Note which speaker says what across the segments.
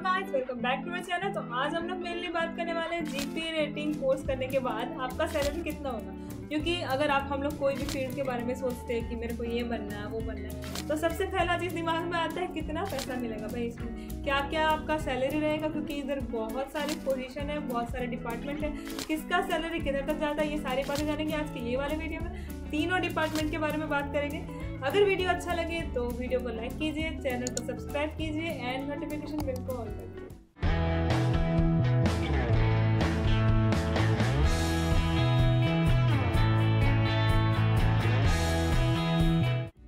Speaker 1: Guys, welcome back to my channel. तो आज हम लोग मेनली बात करने वाले हैं जीपी रेटिंग कोर्स करने के बाद आपका सैलरी कितना होगा। क्योंकि अगर हम लोग कोई भी फील्ड के बारे में सोचते हैं कि मेरे को ये बनना है वो बनना है, तो सबसे पहला चीज़ दिमाग में आता है कितना पैसा मिलेगा भाई, इसमें क्या क्या आपका सैलरी रहेगा। क्योंकि इधर बहुत सारी पोजीशन है, बहुत सारे डिपार्टमेंट है, किसका सैलरी किधर तक जाता है, ये सारी बातें जानेंगे आज की ये वाले वीडियो में। तीनों डिपार्टमेंट के बारे में बात करेंगे। अगर वीडियो अच्छा लगे तो वीडियो को लाइक कीजिए, चैनल को सब्सक्राइब कीजिए एंड नोटिफिकेशन बेल को ऑन कर दीजिए।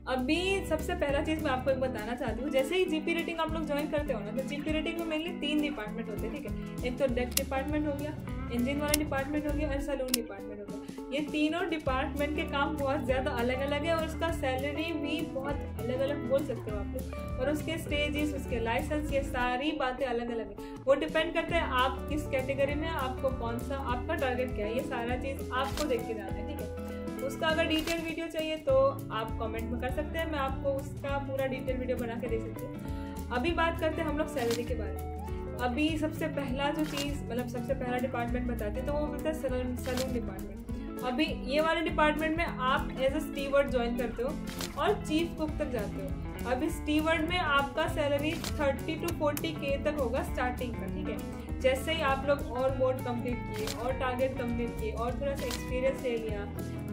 Speaker 1: अभी सबसे पहला चीज़ मैं आपको एक बताना चाहती हूँ। जैसे ही जीपी रेटिंग आप लोग ज्वाइन करते हो ना, तो जीपी रेटिंग में मेनली 3 डिपार्टमेंट होते हैं, ठीक है। एक तो डेक डिपार्टमेंट हो गया, इंजन वाला डिपार्टमेंट हो गया और सैलून डिपार्टमेंट हो गया। ये तीनों डिपार्टमेंट के काम बहुत ज़्यादा अलग अलग है और उसका सैलरी भी बहुत अलग अलग बोल सकते हो आप लोग। और उसके स्टेजेस, उसके लाइसेंस, ये सारी बातें अलग अलग है। वो डिपेंड करता है आप किस कैटेगरी में, आपको कौन सा, आपका टारगेट क्या है, ये सारा चीज़ आपको देख के जाना है, ठीक है। उसका अगर डिटेल वीडियो चाहिए तो आप कमेंट में कर सकते हैं, मैं आपको उसका पूरा डिटेल वीडियो बना के दे सकती हूँ। अभी बात करते हैं हम लोग सैलरी के बारे में। अभी सबसे पहला जो चीज़, मतलब सबसे पहला डिपार्टमेंट बताते हैं तो वो होता है सैलून डिपार्टमेंट। अभी ये वाले डिपार्टमेंट में आप एज ए स्टीवर्ड ज्वाइन करते हो और चीफ कुक तक जाते हो। अभी स्टीवर्ड में आपका सैलरी 30 to 40K तक होगा स्टार्टिंग का, ठीक है। जैसे ही आप लोग और बोर्ड कंप्लीट किए और टारगेट कंप्लीट किए और थोड़ा सा एक्सपीरियंस ले लिया,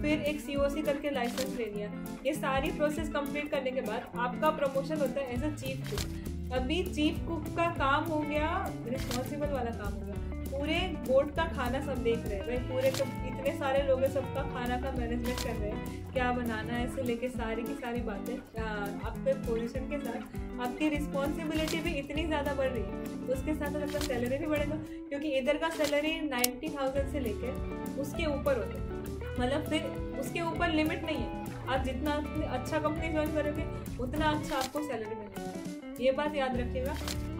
Speaker 1: फिर एक COC करके लाइसेंस ले लिया, ये सारी प्रोसेस कंप्लीट करने के बाद आपका प्रमोशन होता है एज अ चीफ कुक। अभी चीफ कुक का काम हो गया, रिस्पॉन्सिबल वाला काम हो गया, पूरे बोर्ड का खाना सब देख रहे हैं भाई, पूरे तो इतने सारे लोग हैं, सबका खाना का मैनेजमेंट कर रहे हैं, क्या बनाना है से लेके सारी की सारी बातें। आपके पोजीशन के साथ आपकी रिस्पॉन्सिबिलिटी भी इतनी ज़्यादा बढ़ रही है, तो उसके साथ आपका सैलरी भी बढ़ेगा। क्योंकि इधर का सैलरी 90,000 से लेके उसके ऊपर होता है, मतलब फिर उसके ऊपर लिमिट नहीं है। आप जितना अच्छा कंपनी ज्वाइन करोगे उतना अच्छा आपको सैलरी मिलेगा, ये बात याद रखिएगा।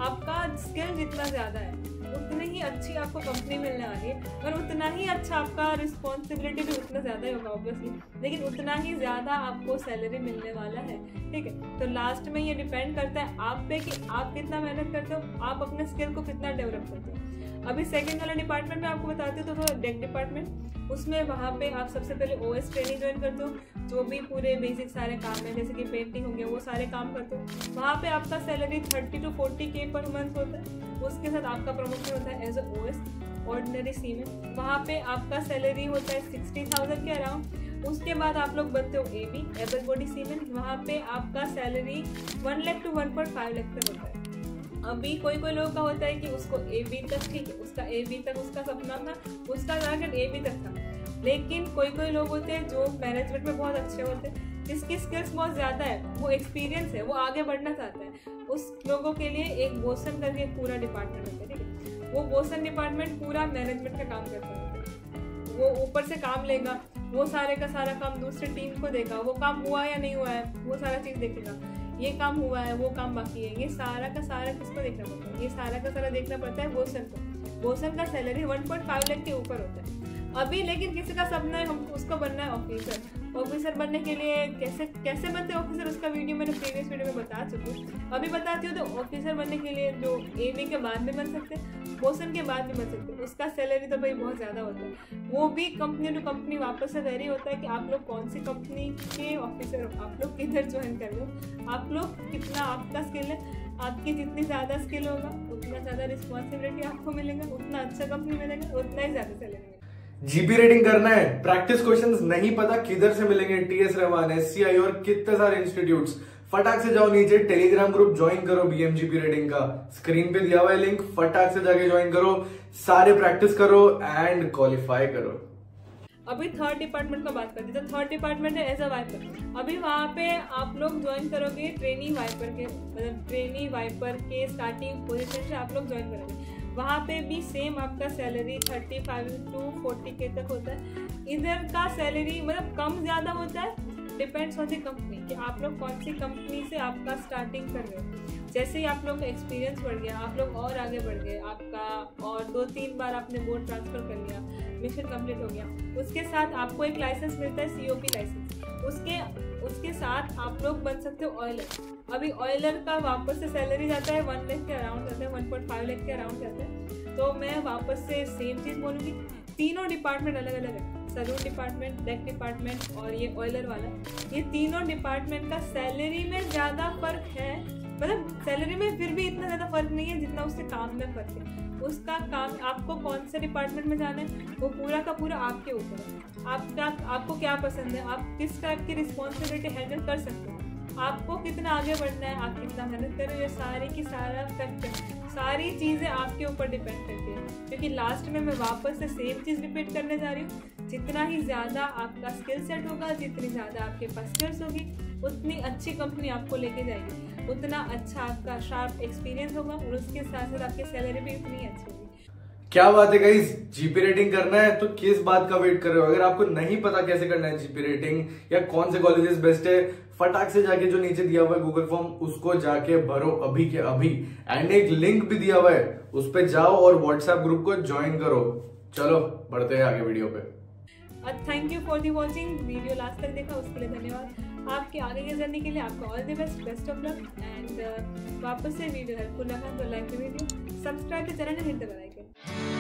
Speaker 1: आपका स्किल जितना ज़्यादा है उतनी ही अच्छी आपको कंपनी मिलने वाली है और उतना ही अच्छा आपका रिस्पॉन्सिबिलिटी भी उतना ज़्यादा ही होगा ऑब्वियसली, लेकिन उतना ही ज़्यादा आपको सैलरी मिलने वाला है, ठीक है। तो लास्ट में ये डिपेंड करता है आप पे कि आप कितना मेहनत करते हो, आप अपने स्किल को कितना डेवलप करते हो। अभी सेकंड वाला डिपार्टमेंट में आपको बताती हूँ, तो वो डेक डिपार्टमेंट। उसमें वहाँ पे आप सबसे पहले OS ट्रेनिंग ज्वाइन करते हो, जो भी पूरे बेसिक सारे काम है, जैसे कि पेंटिंग हो गया, वो सारे काम करते हो। वहाँ पे आपका salary 30 to 40K per month होता है। उसके साथ आपका प्रमोशन होता है एज अ OS ऑर्डिनरी सीमेन। वहाँ पे आपका सैलरी होता है 60,000 के अराउंड। उसके बाद आप लोग बनते हो AB एबल बॉडी सीमेन। वहाँ पे आपका सैलरी 1 लाख to 1.5 लाख तक होता है। अभी कोई कोई लोगों का होता है कि उसको AB तक, ठीक है, उसका AB तक उसका सपना था, उसका टारगेट AB तक था। लेकिन कोई कोई लोग होते हैं जो मैनेजमेंट में बहुत अच्छे होते हैं, जिसकी स्किल्स बहुत ज़्यादा है, वो एक्सपीरियंस है, वो आगे बढ़ना चाहता है, उस लोगों के लिए एक बोसन करके पूरा डिपार्टमेंट होता है, ठीक है। वो बोसन डिपार्टमेंट पूरा मैनेजमेंट का काम करता है। वो ऊपर से काम लेगा, वो सारे का सारा काम दूसरी टीम को देगा, वो काम हुआ या नहीं हुआ है वो सारा चीज़ देखेगा, ये काम हुआ है वो काम बाकी है, ये सारा का सारा किसको देखना पड़ता है, ये सारा का सारा देखना पड़ता है बोसन को। बोसन का सैलरी 1.5 लाख के ऊपर होता है। अभी लेकिन किसी का सपना है हमको उसको बनना है ऑफिसर। ऑफिसर बनने के लिए कैसे बनते हैं ऑफिसर, उसका वीडियो मैंने प्रीवियस वीडियो में बता चुकी हूँ, अभी बताती हूँ। तो ऑफिसर बनने के लिए जो AB के बाद भी बन सकते हैं, बोसन के बाद भी बन सकते हैं, उसका सैलरी तो भाई बहुत ज़्यादा होता है। वो भी कंपनी टू कंपनी वापस से वेरी होता है कि आप लोग कौन सी कंपनी के ऑफिसर हो, आप लोग किधर ज्वाइन कर रहे हो, आप लोग कितना आपका स्किल है। आपकी जितनी ज़्यादा स्किल होगा उतना ज़्यादा रिस्पॉन्सिबिलिटी आपको मिलेगा, उतना अच्छा कंपनी मिलेगा, उतना ही ज़्यादा सैलरी मिलेगा।
Speaker 2: जीपी रेटिंग करना है, प्रैक्टिस क्वेश्चंस नहीं पता किधर से मिलेंगे, TS रहमान, SCI और कितने सारे इंस्टीट्यूट्स, फटाक से जाओ नीचे टेलीग्राम ग्रुप ज्वाइन करो BMGP रेटिंग का, स्क्रीन पे दिया हुआ है लिंक, फटाक से जाके ज्वाइन करो, सारे प्रैक्टिस करो एंड क्वालिफाई करो।
Speaker 1: अभी थर्ड डिपार्टमेंट का बात करते हैं, तो थर्ड डिपार्टमेंट है एज अ वाइपर। अभी वहाँ पे आप लोग ज्वाइन करोगे ट्रेनी वाइपर के, मतलब ट्रेनी वाइपर के स्टार्टिंग पोजीशन से आप लोग ज्वाइन करोगे। वहाँ पे भी सेम आपका सैलरी 35 to 40K तक होता है। इधर का सैलरी मतलब कम ज़्यादा होता है, डिपेंड्स ऑन द कंपनी कि आप लोग कौन सी कंपनी से आपका स्टार्टिंग कर रहे हो। जैसे ही आप लोग का एक्सपीरियंस बढ़ गया, आप लोग और आगे बढ़ गए, आपका और 2-3 बार आपने बोर्ड ट्रांसफ़र कर लिया, मिशन कंप्लीट हो गया, उसके साथ आपको एक लाइसेंस मिलता है COP लाइसेंस। उसके साथ आप लोग बन सकते हो ऑयलर। अभी ऑयलर का वापस से सैलरी जाता है 1 लाख के अराउंड जाता है, 2.5 लाख के अराउंड जाता है। तो मैं वापस से सेम चीज़ बोलूँगी, तीनों डिपार्टमेंट अलग अलग है, सलून डिपार्टमेंट, डेक डिपार्टमेंट और ये ऑयलर वाला, ये तीनों डिपार्टमेंट का सैलरी में ज़्यादा फर्क है। मतलब सैलरी में फिर भी इतना ज़्यादा फर्क नहीं है जितना उससे काम में फर्क है। उसका काम, आपको कौन से डिपार्टमेंट में जाना है वो पूरा का पूरा आपके ऊपर है। आपको क्या पसंद है, आप किस टाइप की रिस्पॉन्सिबिलिटी हैंडल कर सकते हो, आपको कितना आगे बढ़ना है, आप कितना मेहनत कर रहे हो, ये सारे की सारा फैक्टर, सारी चीज़ें आपके ऊपर डिपेंड करती है। क्योंकि लास्ट में मैं वापस से सेम चीज़ रिपीट करने जा रही हूँ, जितना ही ज़्यादा आपका स्किल सेट होगा, जितनी ज़्यादा आपके पास स्किल्स होगी, उतनी अच्छी कंपनी आपको लेके जाएगी, उतना अच्छा आपका शार्प एक्सपीरियंस होगा और उसके साथ साथ आपकी सैलरी भी उतनी अच्छी होगी।
Speaker 2: क्या बात है गाइस, जीपी रेटिंग करना है तो किस बात का वेट कर रहे हो? अगर आपको नहीं पता कैसे करना है जीपी रेटिंग या कौन से कॉलेजेस बेस्ट है, फटाक से जाके जो नीचे दिया हुआ है गूगल फॉर्म उसको जाके भरो अभी के अभी। एंड एक लिंक भी दिया हुआ है, उस पे जाओ और व्हाट्सएप ग्रुप को ज्वाइन करो। चलो बढ़ते हैं आगे वीडियो पे।
Speaker 1: Thank you for the watching, video last तक देखा उसके लिए धन्यवाद। आपके आगे की जर्नी के लिए आपको all the best of luck. And वापस से वीडियो हेल्पफुल लगा तो like the video, subscribe the channel and hit the bell icon.